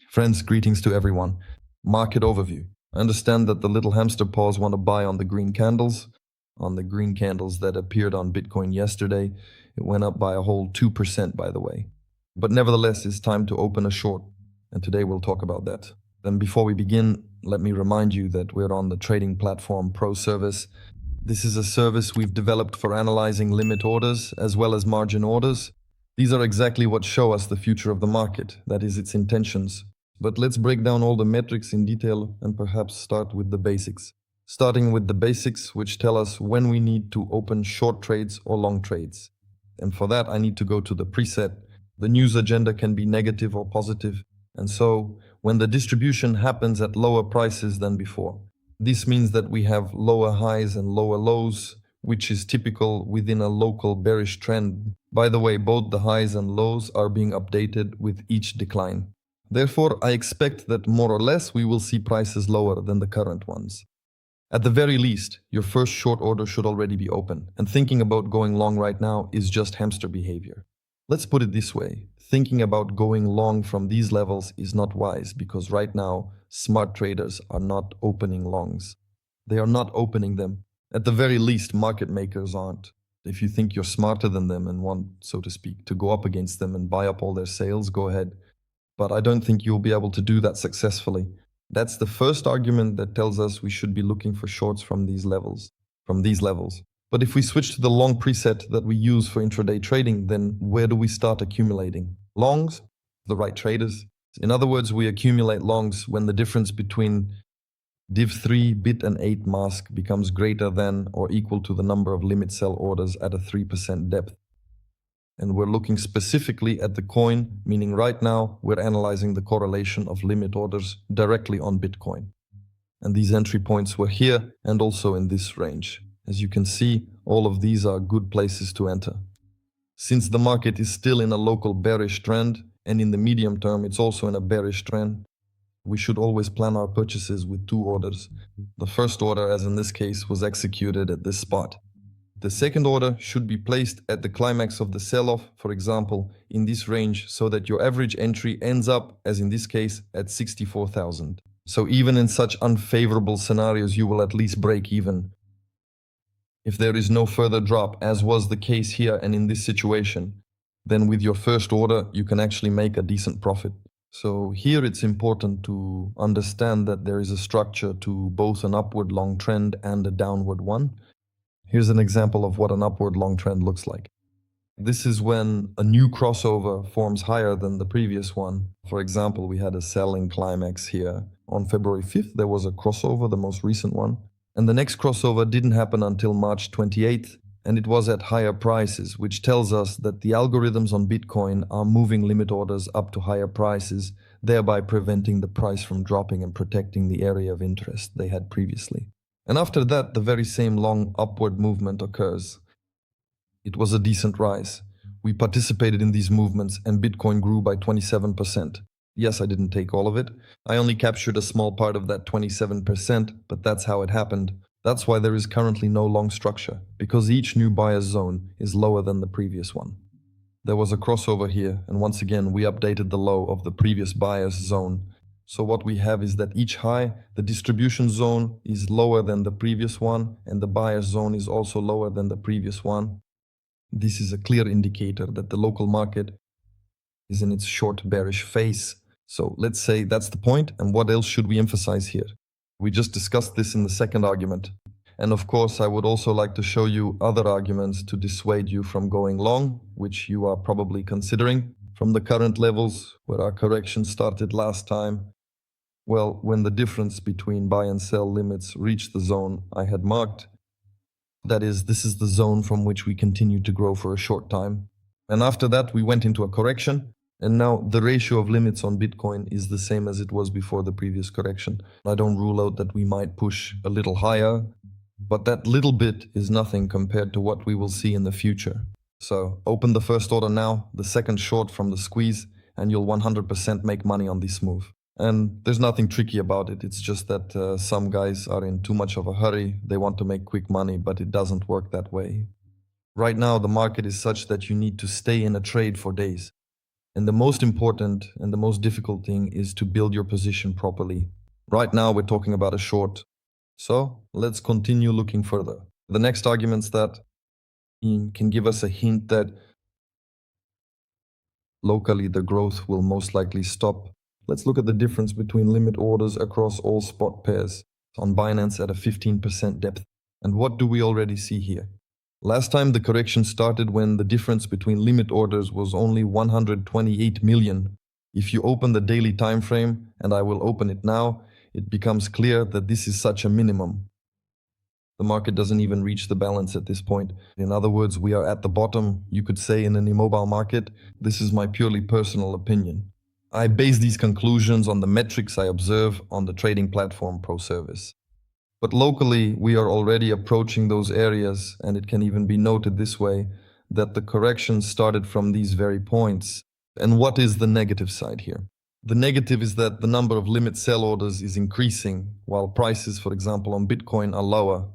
Friends, greetings to everyone. Market overview. I understand that the little hamster paws want to buy on the green candles. On the green candles that appeared on Bitcoin yesterday. It went up by a whole 2%, by the way. But nevertheless, it's time to open a short. And today we'll talk about that. Then before we begin, let me remind you that we're on the trading platform Pro Service. This is a service we've developed for analyzing limit orders as well as margin orders. These are exactly what show us the future of the market, that is its intentions. But let's break down all the metrics in detail and perhaps start with the basics. Starting with the basics, which tell us when we need to open short trades or long trades. And for that, I need to go to the preset. The news agenda can be negative or positive. And so, when the distribution happens at lower prices than before, this means that we have lower highs and lower lows, which is typical within a local bearish trend. By the way, both the highs and lows are being updated with each decline. Therefore, I expect that more or less we will see prices lower than the current ones. At the very least, your first short order should already be open, and thinking about going long right now is just hamster behavior. Let's put it this way, thinking about going long from these levels is not wise because right now, smart traders are not opening longs. They are not opening them. At the very least, market makers aren't. If you think you're smarter than them and want, so to speak, to go up against them and buy up all their sales, go ahead. But I don't think you'll be able to do that successfully. That's the first argument that tells us we should be looking for shorts from these levels. But if we switch to the long preset that we use for intraday trading, then where do we start accumulating? Longs? The right traders? In other words, we accumulate longs when the difference between DIFF bit and 8 mask becomes greater than or equal to the number of limit sell orders at a 3% depth. And we're looking specifically at the coin, meaning right now we're analyzing the correlation of limit orders directly on Bitcoin. And these entry points were here and also in this range. As you can see, all of these are good places to enter. Since the market is still in a local bearish trend, and in the medium term it's also in a bearish trend, we should always plan our purchases with two orders. The first order, as in this case, was executed at this spot. The second order should be placed at the climax of the sell-off, for example, in this range, so that your average entry ends up, as in this case, at 64,000. So even in such unfavorable scenarios, you will at least break even. If there is no further drop, as was the case here and in this situation, then with your first order, you can actually make a decent profit. So here it's important to understand that there is a structure to both an upward long trend and a downward one. Here's an example of what an upward long trend looks like. This is when a new crossover forms higher than the previous one. For example, we had a selling climax here. On February 5th, there was a crossover, the most recent one. And the next crossover didn't happen until March 28th, and it was at higher prices, which tells us that the algorithms on Bitcoin are moving limit orders up to higher prices, thereby preventing the price from dropping and protecting the area of interest they had previously. And after that, the very same long upward movement occurs. It was a decent rise. We participated in these movements and Bitcoin grew by 27%. Yes, I didn't take all of it. I only captured a small part of that 27%, but that's how it happened. That's why there is currently no long structure, because each new buyer's zone is lower than the previous one. There was a crossover here, and once again, we updated the low of the previous buyer's zone. So what we have is that each high, the distribution zone is lower than the previous one, and the buyer's zone is also lower than the previous one. This is a clear indicator that the local market is in its short bearish phase. So let's say that's the point, and what else should we emphasize here? We just discussed this in the second argument. And of course, I would also like to show you other arguments to dissuade you from going long, which you are probably considering. From the current levels, where our correction started last time, well, when the difference between buy and sell limits reached the zone I had marked, that is, this is the zone from which we continued to grow for a short time. And after that, we went into a correction, and now the ratio of limits on Bitcoin is the same as it was before the previous correction. I don't rule out that we might push a little higher, but that little bit is nothing compared to what we will see in the future. So open the first order now, the second short from the squeeze, and you'll 100% make money on this move. And there's nothing tricky about it. It's just that some guys are in too much of a hurry. They want to make quick money, but it doesn't work that way. Right now, the market is such that you need to stay in a trade for days. And the most important and the most difficult thing is to build your position properly. Right now, we're talking about a short. So let's continue looking further. The next arguments that can give us a hint that locally the growth will most likely stop. Let's look at the difference between limit orders across all spot pairs on Binance at a 15% depth. And what do we already see here? Last time the correction started when the difference between limit orders was only 128 million. If you open the daily time frame, and I will open it now, it becomes clear that this is such a minimum. The market doesn't even reach the balance at this point. In other words, we are at the bottom, you could say, in an immobile market. This is my purely personal opinion. I base these conclusions on the metrics I observe on the trading platform ProService. But locally, we are already approaching those areas, and it can even be noted this way, that the correction started from these very points. And what is the negative side here? The negative is that the number of limit sell orders is increasing, while prices, for example, on Bitcoin are lower.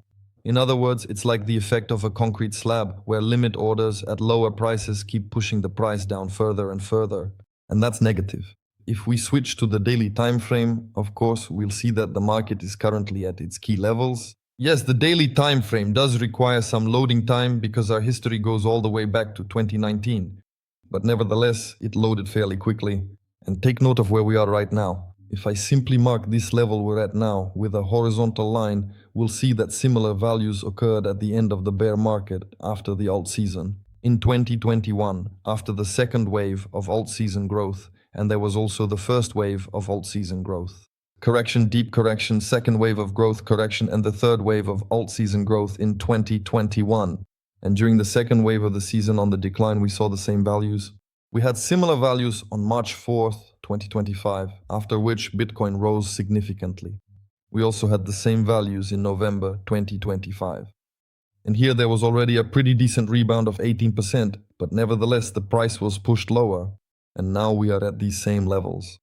In other words, it's like the effect of a concrete slab, where limit orders at lower prices keep pushing the price down further and further. And that's negative. If we switch to the daily time frame, of course, we'll see that the market is currently at its key levels. Yes, the daily time frame does require some loading time because our history goes all the way back to 2019. But nevertheless, it loaded fairly quickly. And take note of where we are right now. If I simply mark this level we're at now with a horizontal line, we'll see that similar values occurred at the end of the bear market after the alt season. In 2021, after the second wave of alt season growth, and there was also the first wave of alt season growth. Correction, deep correction, second wave of growth correction, and the third wave of alt season growth in 2021. And during the second wave of the season on the decline, we saw the same values. We had similar values on March 4th, 2025, after which Bitcoin rose significantly. We also had the same values in November 2025. And here there was already a pretty decent rebound of 18%, but nevertheless the price was pushed lower. And now we are at these same levels.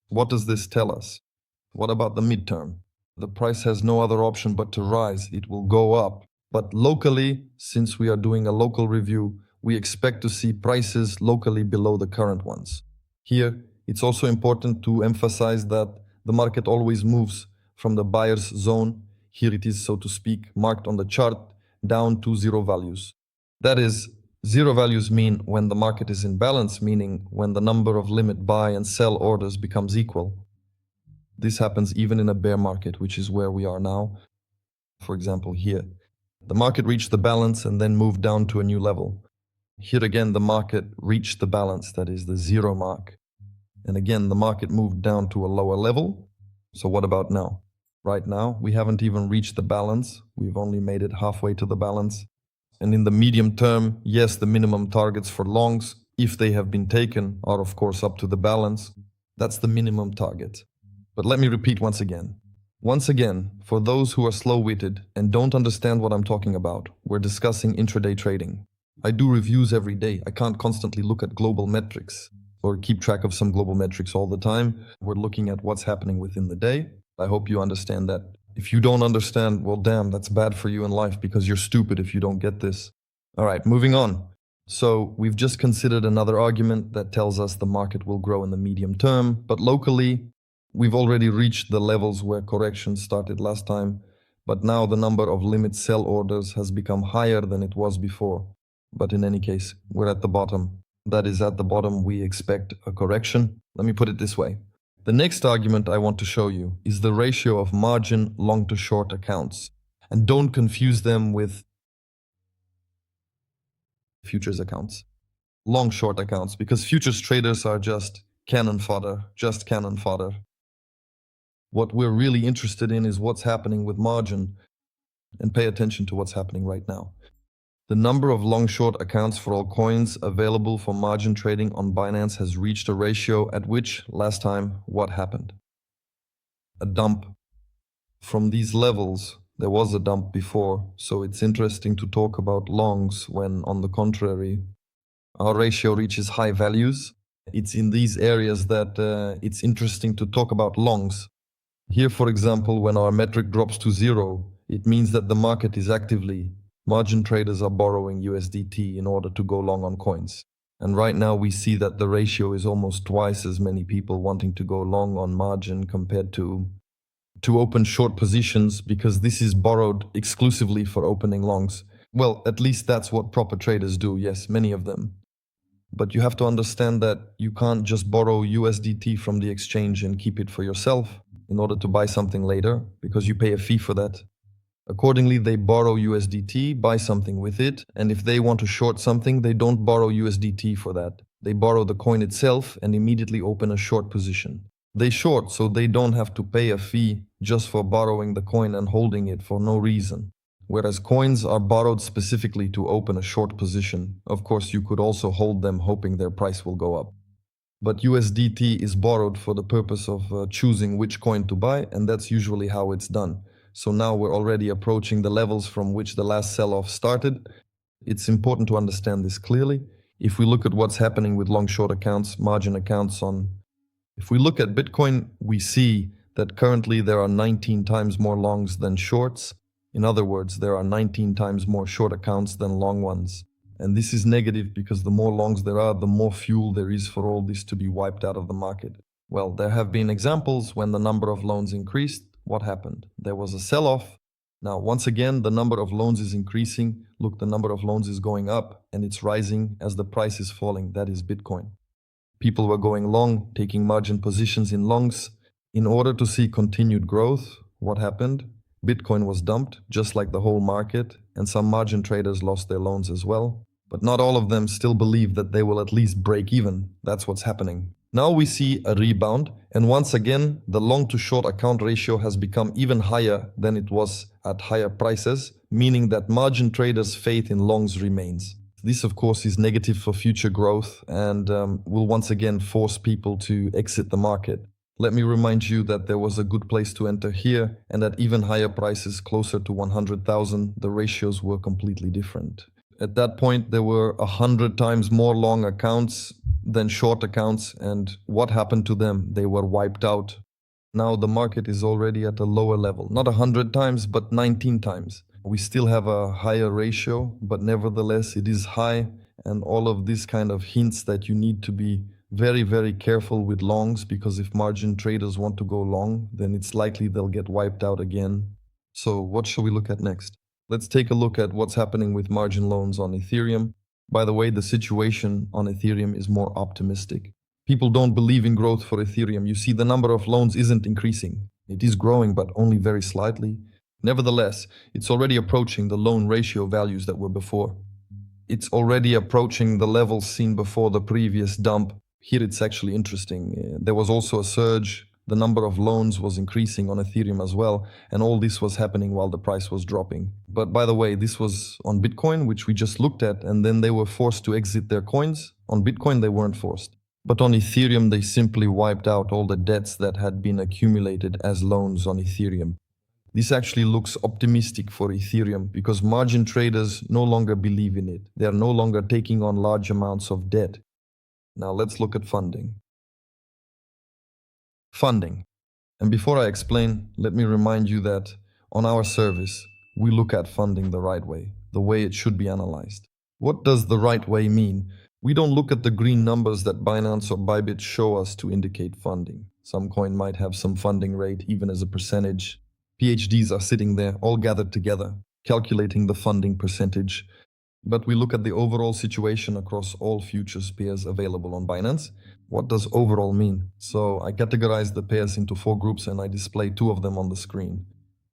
What does this tell us? What about the midterm? The price has no other option but to rise. It will go up. But locally, since we are doing a local review, we expect to see prices locally below the current ones. Here, it's also important to emphasize that the market always moves from the buyer's zone, here it is, so to speak, marked on the chart, down to zero values. That is, zero values mean when the market is in balance, meaning when the number of limit buy and sell orders becomes equal. This happens even in a bear market, which is where we are now. For example, here. The market reached the balance and then moved down to a new level. Here again, the market reached the balance, that is the zero mark. And again, the market moved down to a lower level. So what about now? Right now, we haven't even reached the balance. We've only made it halfway to the balance. And in the medium term, yes, the minimum targets for longs, if they have been taken, are of course up to the balance. That's the minimum target. But let me repeat once again. Once again, for those who are slow-witted and don't understand what I'm talking about, we're discussing intraday trading. I do reviews every day. I can't constantly look at global metrics or keep track of some global metrics all the time. We're looking at what's happening within the day. I hope you understand that. If you don't understand, well, damn, that's bad for you in life because you're stupid if you don't get this. All right, moving on. So we've just considered another argument that tells us the market will grow in the medium term, but locally, we've already reached the levels where correction started last time, but now the number of limit sell orders has become higher than it was before. But in any case, we're at the bottom. That is, at the bottom, we expect a correction. Let me put it this way. The next argument I want to show you is the ratio of margin long to short accounts. And don't confuse them with futures accounts, long short accounts, because futures traders are just cannon fodder. What we're really interested in is what's happening with margin, and pay attention to what's happening right now. The number of long-short accounts for all coins available for margin trading on Binance has reached a ratio at which, last time, what happened? A dump. From these levels, there was a dump before, so it's interesting to talk about longs when, on the contrary, our ratio reaches high values. It's in these areas that it's interesting to talk about longs. Here, for example, when our metric drops to zero, it means that the market is actively margin traders are borrowing USDT in order to go long on coins. And right now we see that the ratio is almost twice as many people wanting to go long on margin compared to open short positions, because this is borrowed exclusively for opening longs. Well, at least that's what proper traders do, yes, many of them. But you have to understand that you can't just borrow USDT from the exchange and keep it for yourself in order to buy something later, because you pay a fee for that. Accordingly, they borrow USDT, buy something with it, and if they want to short something, they don't borrow USDT for that. They borrow the coin itself and immediately open a short position. They short, so they don't have to pay a fee just for borrowing the coin and holding it for no reason. Whereas coins are borrowed specifically to open a short position. Of course, you could also hold them hoping their price will go up. But USDT is borrowed for the purpose of choosing which coin to buy, and that's usually how it's done. So now we're already approaching the levels from which the last sell-off started. It's important to understand this clearly. If we look at what's happening with long-short accounts, margin accounts if we look at Bitcoin, we see that currently there are 19 times more longs than shorts. In other words, there are 19 times more short accounts than long ones. And this is negative because the more longs there are, the more fuel there is for all this to be wiped out of the market. Well, there have been examples when the number of loans increased. What happened? There was a sell-off. Now, once again, the number of loans is increasing. Look, the number of loans is going up and it's rising as the price is falling. That is Bitcoin. People were going long, taking margin positions in longs. In order to see continued growth, what happened? Bitcoin was dumped, just like the whole market, and some margin traders lost their loans as well. But not all of them still believe that they will at least break even. That's what's happening. Now we see a rebound, and once again, the long to short account ratio has become even higher than it was at higher prices, meaning that margin traders' faith in longs remains. This, of course, is negative for future growth and will once again force people to exit the market. Let me remind you that there was a good place to enter here, and at even higher prices, closer to 100,000, the ratios were completely different. At that point, there were 100 times more long accounts than short accounts, and what happened to them? They were wiped out. Now the market is already at a lower level, not 100 times, but 19 times. We still have a higher ratio, but nevertheless it is high, and all of this kind of hints that you need to be very, very careful with longs, because if margin traders want to go long, then it's likely they'll get wiped out again. So what shall we look at next? Let's take a look at what's happening with margin loans on Ethereum. By the way, the situation on Ethereum is more optimistic. People don't believe in growth for Ethereum. You see, the number of loans isn't increasing. It is growing, but only very slightly. Nevertheless, it's already approaching the loan ratio values that were before. It's already approaching the levels seen before the previous dump. Here it's actually interesting. There was also a surge. The number of loans was increasing on Ethereum as well, and all this was happening while the price was dropping. But by the way, this was on Bitcoin, which we just looked at, and then they were forced to exit their coins. On Bitcoin, they weren't forced. But on Ethereum, they simply wiped out all the debts that had been accumulated as loans on Ethereum. This actually looks optimistic for Ethereum because margin traders no longer believe in it. They are no longer taking on large amounts of debt. Now let's look at funding. Funding. And before I explain, let me remind you that on our service, we look at funding the right way it should be analyzed. What does the right way mean? We don't look at the green numbers that Binance or Bybit show us to indicate funding. Some coin might have some funding rate, even as a percentage. PhDs are sitting there, all gathered together, calculating the funding percentage. But we look at the overall situation across all futures pairs available on Binance. What does overall mean? So I categorize the pairs into 4 groups and I display 2 of them on the screen.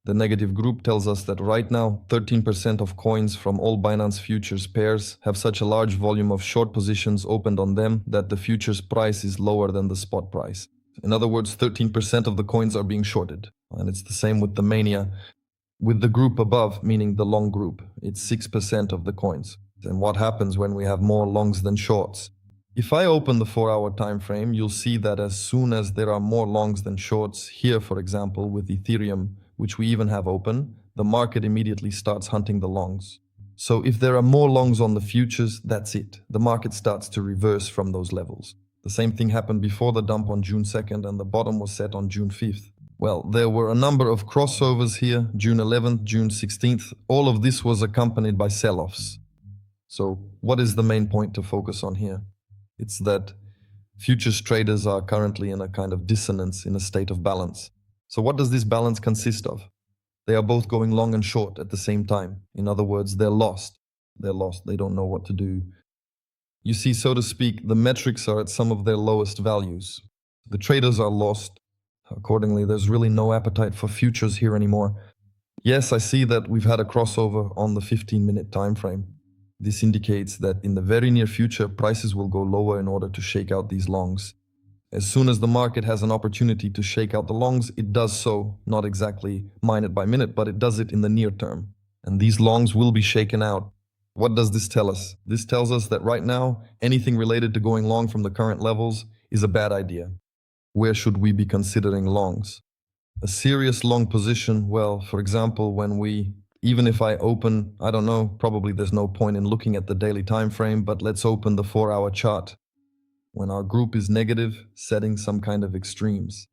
The negative group tells us that right now, 13% of coins from all Binance futures pairs have such a large volume of short positions opened on them that the futures price is lower than the spot price. In other words, 13% of the coins are being shorted. And it's the same with the mania. With the group above, meaning the long group, it's 6% of the coins. And what happens when we have more longs than shorts? If I open the 4-hour time frame, you'll see that as soon as there are more longs than shorts, here for example with Ethereum, which we even have open, the market immediately starts hunting the longs. So if there are more longs on the futures, that's it. The market starts to reverse from those levels. The same thing happened before the dump on June 2nd and the bottom was set on June 5th. Well, there were a number of crossovers here, June 11th, June 16th. All of this was accompanied by sell-offs. So what is the main point to focus on here? It's that futures traders are currently in a kind of dissonance, in a state of balance. So what does this balance consist of? They are both going long and short at the same time. In other words, they're lost. They're lost. They don't know what to do. You see, so to speak, the metrics are at some of their lowest values. The traders are lost. Accordingly, there's really no appetite for futures here anymore. Yes, I see that we've had a crossover on the 15-minute time frame. This indicates that in the very near future, prices will go lower in order to shake out these longs. As soon as the market has an opportunity to shake out the longs, it does so, not exactly minute by minute, but it does it in the near term. And these longs will be shaken out. What does this tell us? This tells us that right now, anything related to going long from the current levels is a bad idea. Where should we be considering longs? A serious long position, well, for example, even if I open, I don't know, probably there's no point in looking at the daily time frame, but let's open the 4-hour chart. When our group is negative, setting some kind of extremes.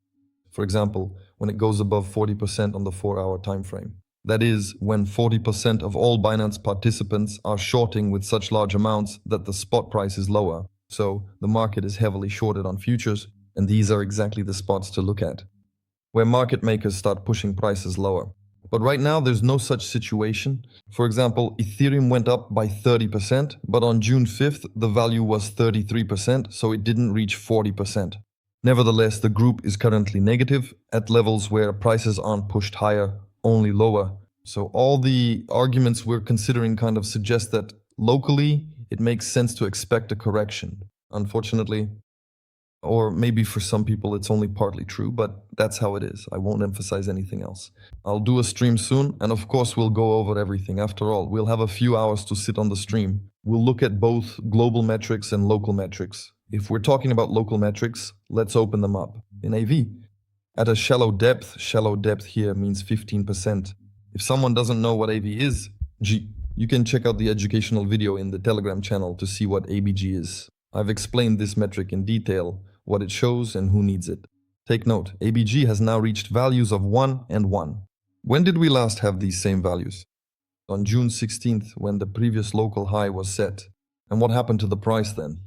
For example, when it goes above 40% on the 4-hour time frame. That is, when 40% of all Binance participants are shorting with such large amounts that the spot price is lower. So the market is heavily shorted on futures, and these are exactly the spots to look at, where market makers start pushing prices lower. But right now, there's no such situation. For example, Ethereum went up by 30%, but on June 5th, the value was 33%, so it didn't reach 40%. Nevertheless, the group is currently negative at levels where prices aren't pushed higher, only lower. So all the arguments we're considering kind of suggest that locally, it makes sense to expect a correction. Unfortunately, or maybe for some people it's only partly true, but that's how it is. I won't emphasize anything else. I'll do a stream soon, and of course we'll go over everything. After all, we'll have a few hours to sit on the stream. We'll look at both global metrics and local metrics. If we're talking about local metrics, let's open them up. In AV, at a shallow depth here means 15%. If someone doesn't know what AV is, you can check out the educational video in the Telegram channel to see what ABG is. I've explained this metric in detail, what it shows and who needs it. Take note, ABG has now reached values of 1 and 1. When did we last have these same values? On June 16th, when the previous local high was set. And what happened to the price then?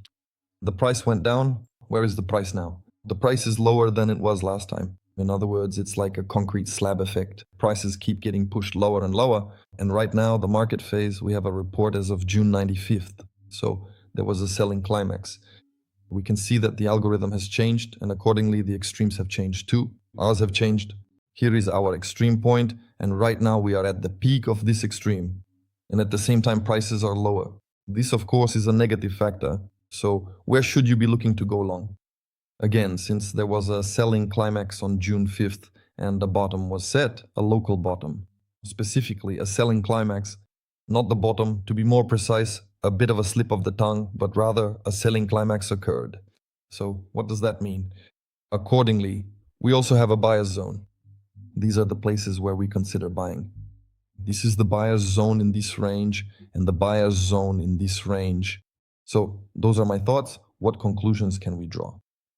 The price went down. Where is the price now? The price is lower than it was last time. In other words, it's like a concrete slab effect. Prices keep getting pushed lower and lower. And right now, the market phase, we have a report as of June 95th. So there was a selling climax. We can see that the algorithm has changed, and accordingly the extremes have changed too. Ours have changed. Here is our extreme point, and right now we are at the peak of this extreme. And at the same time, prices are lower. This, of course, is a negative factor. So where should you be looking to go long? Again, since there was a selling climax on June 5th and the bottom was set, a local bottom. Specifically, a selling climax, not the bottom, to be more precise, a bit of a slip of the tongue, but rather a selling climax occurred. So what does that mean? Accordingly, we also have a buyer's zone. These are the places where we consider buying. This is the buyer's zone in this range and the buyer's zone in this range. So those are my thoughts. What conclusions can we draw?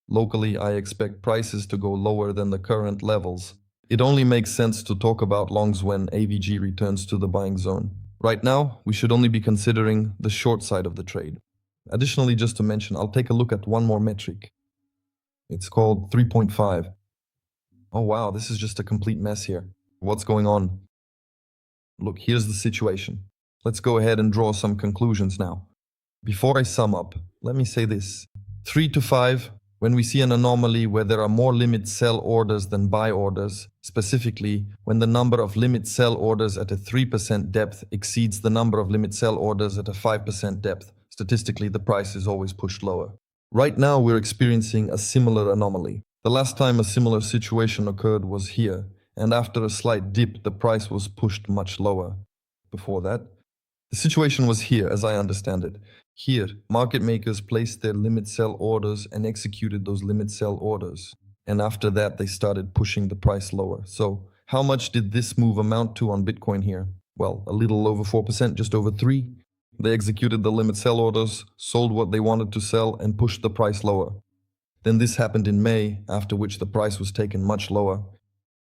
Locally, I expect prices to go lower than the current levels. It only makes sense to talk about longs when AVG returns to the buying zone. Right now, we should only be considering the short side of the trade. Additionally, just to mention, I'll take a look at one more metric. It's called 3.5. Oh wow, this is just a complete mess here. What's going on? Look, here's the situation. Let's go ahead and draw some conclusions now. Before I sum up, let me say this. 3 to 5, when we see an anomaly where there are more limit sell orders than buy orders, specifically when the number of limit sell orders at a 3% depth exceeds the number of limit sell orders at a 5% depth, statistically the price is always pushed lower. Right now we're experiencing a similar anomaly. The last time a similar situation occurred was here, and after a slight dip the price was pushed much lower. Before that, the situation was here as I understand it. Here, market makers placed their limit sell orders and executed those limit sell orders. And after that, they started pushing the price lower. So how much did this move amount to on Bitcoin here? Well, a little over 4%, just over 3. They executed the limit sell orders, sold what they wanted to sell, and pushed the price lower. Then this happened in May, after which the price was taken much lower.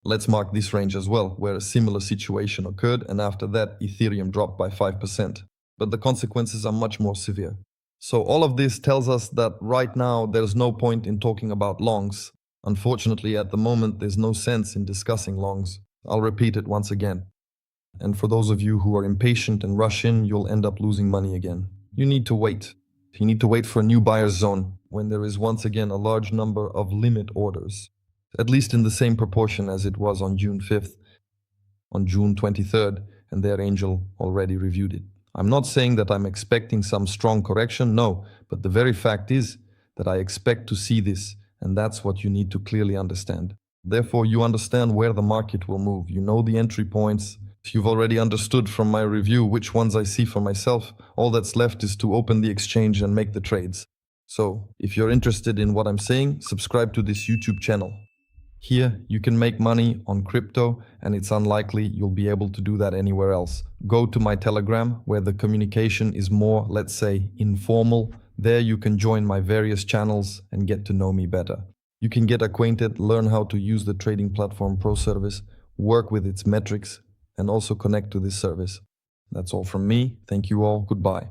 Let's mark this range as well, where a similar situation occurred, and after that, Ethereum dropped by 5%. But the consequences are much more severe. So all of this tells us that right now there's no point in talking about longs. Unfortunately, at the moment, there's no sense in discussing longs. I'll repeat it once again. And for those of you who are impatient and rush in, you'll end up losing money again. You need to wait. You need to wait for a new buyer's zone when there is once again a large number of limit orders, at least in the same proportion as it was on June 5th, on June 23rd, and their angel already reviewed it. I'm not saying that I'm expecting some strong correction, no, but the very fact is that I expect to see this, and that's what you need to clearly understand. Therefore, you understand where the market will move. You know the entry points. You've already understood from my review which ones I see for myself. All that's left is to open the exchange and make the trades. So, if you're interested in what I'm saying, subscribe to this YouTube channel. Here, you can make money on crypto, and it's unlikely you'll be able to do that anywhere else. Go to my Telegram, where the communication is more, let's say, informal. There you can join my various channels and get to know me better. You can get acquainted, learn how to use the trading platform Pro service, work with its metrics, and also connect to this service. That's all from me. Thank you all. Goodbye.